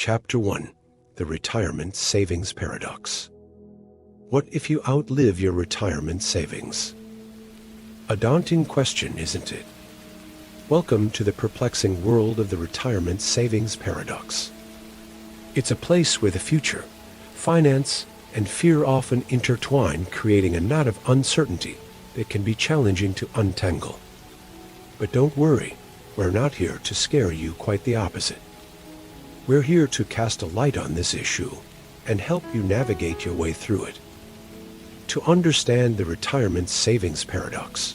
Chapter 1: The Retirement Savings Paradox. What if you outlive your retirement savings? A daunting question, isn't it? Welcome to the perplexing world of the retirement savings paradox. It's a place where the future, finance, and fear often intertwine, creating a knot of uncertainty that can be challenging to untangle. But don't worry, we're not here to scare you, quite the opposite. We're here to cast a light on this issue and help you navigate your way through it. To understand the retirement savings paradox,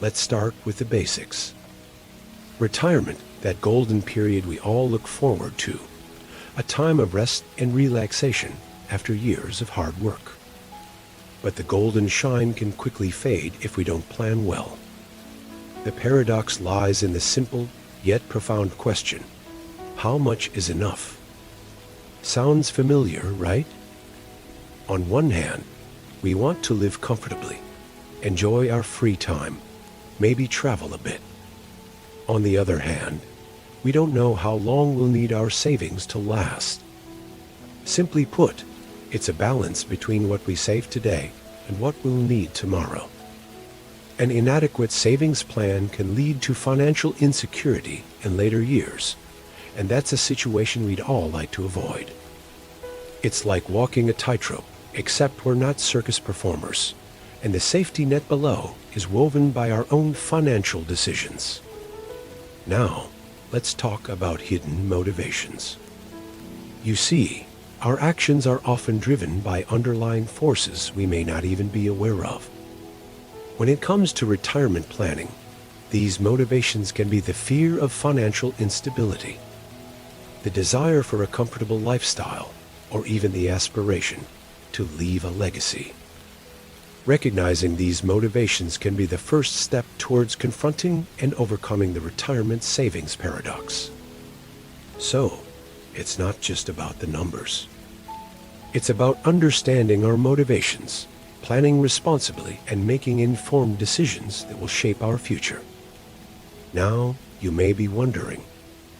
let's start with the basics. Retirement, that golden period we all look forward to, a time of rest and relaxation after years of hard work. But the golden shine can quickly fade if we don't plan well. The paradox lies in the simple yet profound question: how much is enough? Sounds familiar, right? On one hand, we want to live comfortably, enjoy our free time, maybe travel a bit. On the other hand, we don't know how long we'll need our savings to last. Simply put, it's a balance between what we save today and what we'll need tomorrow. An inadequate savings plan can lead to financial insecurity in later years, and that's a situation we'd all like to avoid. It's like walking a tightrope, except we're not circus performers, and the safety net below is woven by our own financial decisions. Now, let's talk about hidden motivations. You see, our actions are often driven by underlying forces we may not even be aware of. When it comes to retirement planning, these motivations can be the fear of financial instability, the desire for a comfortable lifestyle, or even the aspiration to leave a legacy. Recognizing these motivations can be the first step towards confronting and overcoming the retirement savings paradox. So, it's not just about the numbers. It's about understanding our motivations, planning responsibly, and making informed decisions that will shape our future. Now, you may be wondering,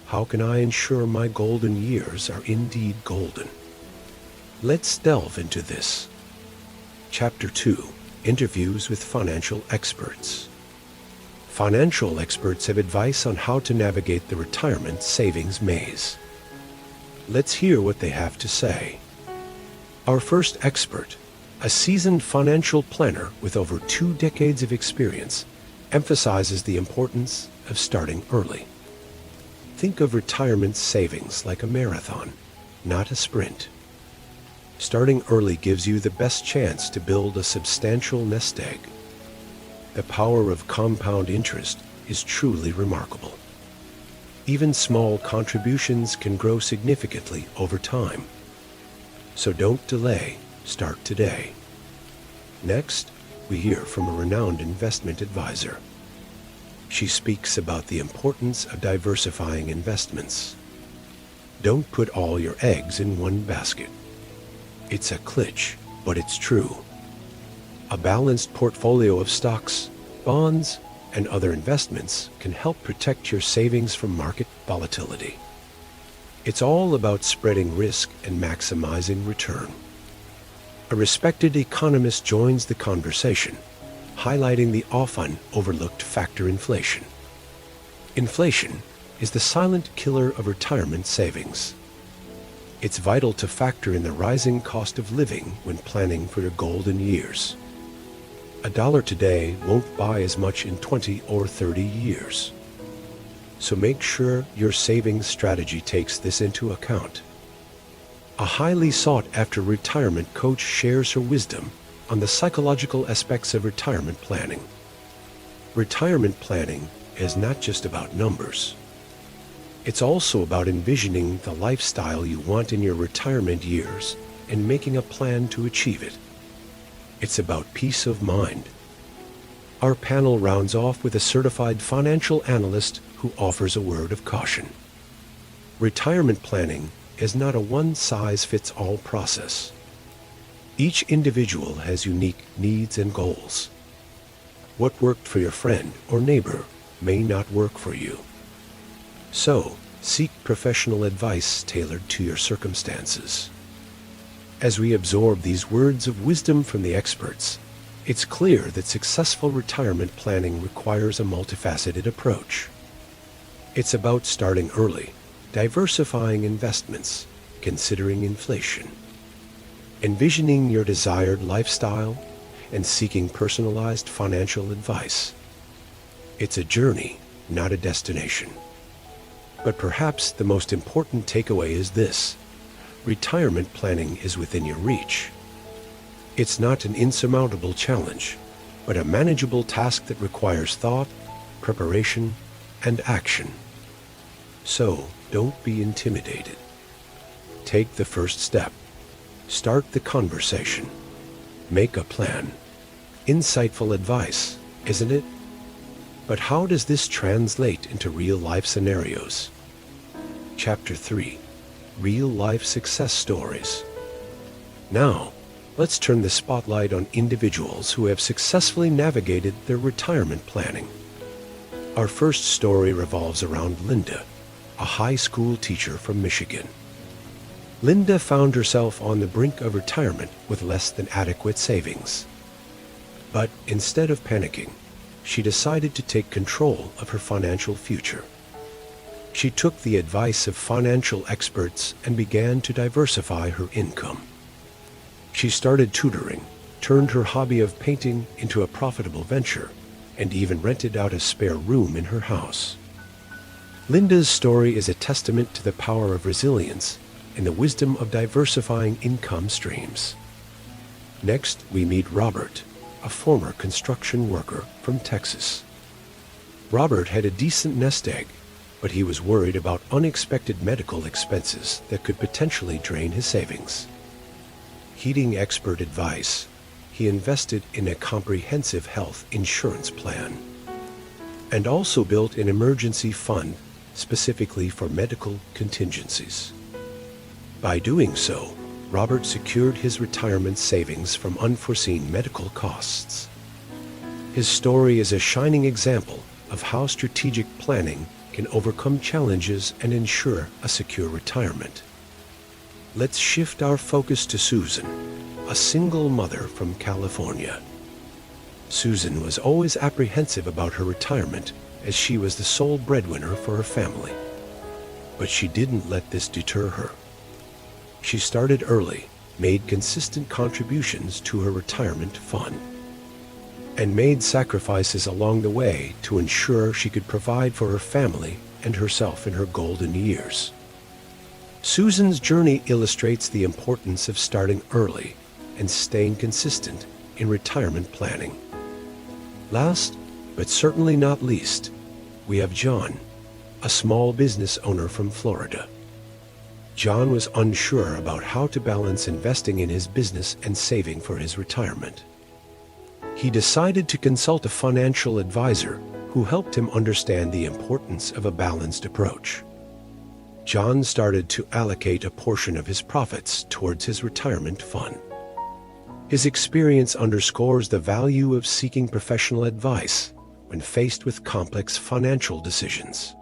how can I ensure my golden years are indeed golden? Let's delve into this. Chapter 2: Interviews with Financial Experts. Financial experts have advice on how to navigate the retirement savings maze. Let's hear what they have to say. Our first expert, a seasoned financial planner with over 2 decades of experience, emphasizes the importance of starting early. Think of retirement savings like a marathon, not a sprint. Starting early gives you the best chance to build a substantial nest egg. The power of compound interest is truly remarkable. Even small contributions can grow significantly over time. So don't delay, start today. Next, we hear from a renowned investment advisor. She speaks about the importance of diversifying investments. Don't put all your eggs in one basket. It's a cliché, but it's true. A balanced portfolio of stocks, bonds, and other investments can help protect your savings from market volatility. It's all about spreading risk and maximizing return. A respected economist joins the conversation, highlighting the often overlooked factor inflation. Inflation is the silent killer of retirement savings. It's vital to factor in the rising cost of living when planning for your golden years. $1 today won't buy as much in 20 or 30 years. So make sure your savings strategy takes this into account. A highly sought-after retirement coach shares her wisdom on the psychological aspects of retirement planning. Retirement planning is not just about numbers. It's also about envisioning the lifestyle you want in your retirement years and making a plan to achieve it. It's about peace of mind. Our panel rounds off with a certified financial analyst who offers a word of caution. Retirement planning is not a one-size-fits-all process. Each individual has unique needs and goals. What worked for your friend or neighbor may not work for you. So, Seek professional advice tailored to your circumstances. As we absorb these words of wisdom from the experts, it's clear that successful retirement planning requires a multifaceted approach. It's about starting early, diversifying investments, considering inflation, envisioning your desired lifestyle, and seeking personalized financial advice. It's a journey, not a destination. But perhaps the most important takeaway is this: retirement planning is within your reach. It's not an insurmountable challenge, but a manageable task that requires thought, preparation, and action. So, don't be intimidated. Take the first step. Start the conversation. Make a plan. Insightful advice, isn't it? But how does this translate into real-life scenarios? Chapter 3. Real-life success stories. Now, let's turn the spotlight on individuals who have successfully navigated their retirement planning. Our first story revolves around Linda, a high school teacher from Michigan. Linda found herself on the brink of retirement with less than adequate savings. But instead of panicking, she decided to take control of her financial future. She took the advice of financial experts and began to diversify her income. She started tutoring, turned her hobby of painting into a profitable venture, and even rented out a spare room in her house. Linda's story is a testament to the power of resilience and the wisdom of diversifying income streams. Next, we meet Robert, a former construction worker from Texas. Robert had a decent nest egg, but he was worried about unexpected medical expenses that could potentially drain his savings. Heeding expert advice, he invested in a comprehensive health insurance plan and also built an emergency fund specifically for medical contingencies. By doing so, Robert secured his retirement savings from unforeseen medical costs. His story is a shining example of how strategic planning can overcome challenges and ensure a secure retirement. Let's shift our focus to Susan, a single mother from California. Susan was always apprehensive about her retirement as she was the sole breadwinner for her family. But she didn't let this deter her. She started early, made consistent contributions to her retirement fund, and made sacrifices along the way to ensure she could provide for her family and herself in her golden years. Susan's journey illustrates the importance of starting early and staying consistent in retirement planning. Last, but certainly not least, we have John, a small business owner from Florida. John was unsure about how to balance investing in his business and saving for his retirement. He decided to consult a financial advisor who helped him understand the importance of a balanced approach. John started to allocate a portion of his profits towards his retirement fund. His experience underscores the value of seeking professional advice when faced with complex financial decisions.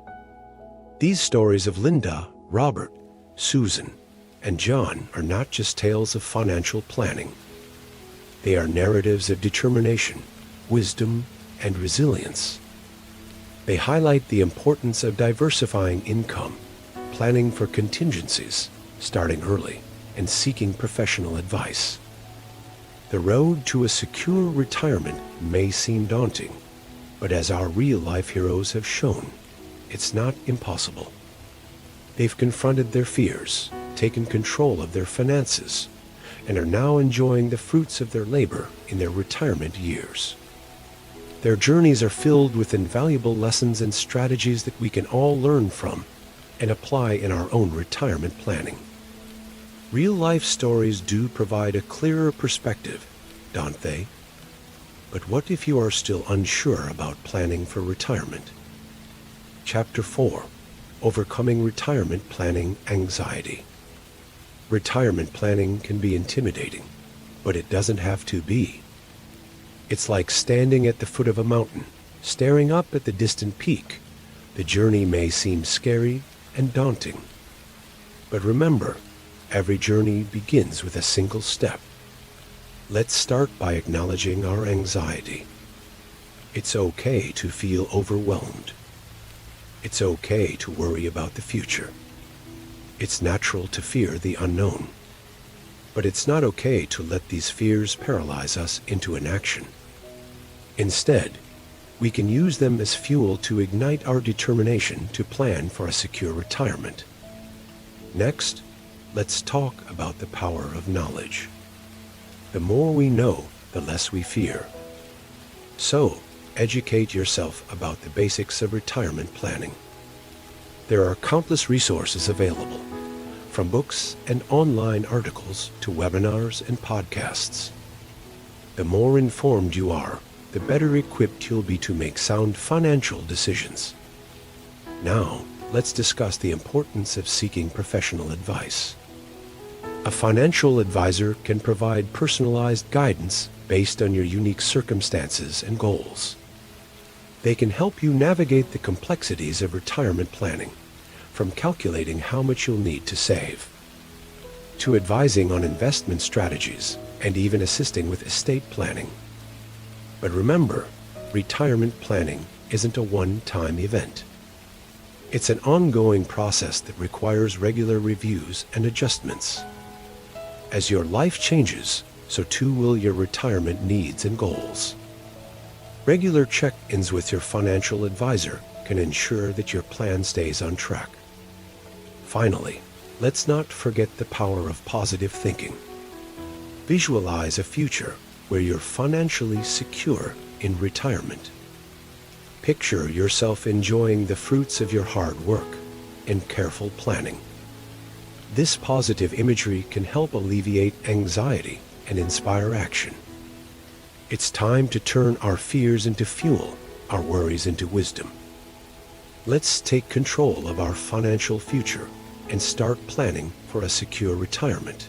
These stories of Linda, Robert, Susan, and John are not just tales of financial planning. They are narratives of determination, wisdom, and resilience. They highlight the importance of diversifying income, planning for contingencies, starting early, and seeking professional advice. The road to a secure retirement may seem daunting, but as our real-life heroes have shown, it's not impossible. They've confronted their fears, taken control of their finances, and are now enjoying the fruits of their labor in their retirement years. Their journeys are filled with invaluable lessons and strategies that we can all learn from and apply in our own retirement planning. Real-life stories do provide a clearer perspective, don't they? But what if you are still unsure about planning for retirement? Chapter 4. Overcoming retirement planning anxiety. Retirement planning can be intimidating, but it doesn't have to be. It's like standing at the foot of a mountain, staring up at the distant peak. The journey may seem scary, and daunting. But remember, every journey begins with a single step. Let's start by acknowledging our anxiety. It's okay to feel overwhelmed. It's okay to worry about the future. It's natural to fear the unknown. But it's not okay to let these fears paralyze us into inaction. Instead, we can use them as fuel to ignite our determination to plan for a secure retirement. Next, let's talk about the power of knowledge. The more we know, the less we fear. So, educate yourself about the basics of retirement planning. There are countless resources available, from books and online articles to webinars and podcasts. The more informed you are, the better equipped you'll be to make sound financial decisions. Now, let's discuss the importance of seeking professional advice. A financial advisor can provide personalized guidance based on your unique circumstances and goals. They can help you navigate the complexities of retirement planning, from calculating how much you'll need to save, to advising on investment strategies, and even assisting with estate planning. But remember, retirement planning isn't a one-time event. It's an ongoing process that requires regular reviews and adjustments. As your life changes, so too will your retirement needs and goals. Regular check-ins with your financial advisor can ensure that your plan stays on track. Finally, let's not forget the power of positive thinking. Visualize a future where you're financially secure in retirement. Picture yourself enjoying the fruits of your hard work and careful planning. This positive imagery can help alleviate anxiety and inspire action. It's time to turn our fears into fuel, our worries into wisdom. Let's take control of our financial future and start planning for a secure retirement.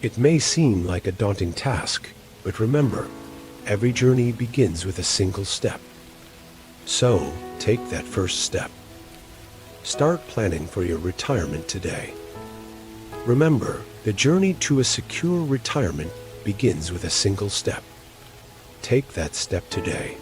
It may seem like a daunting task, but remember, every journey begins with a single step. So, take that first step. Start planning for your retirement today. Remember, the journey to a secure retirement begins with a single step. Take that step today.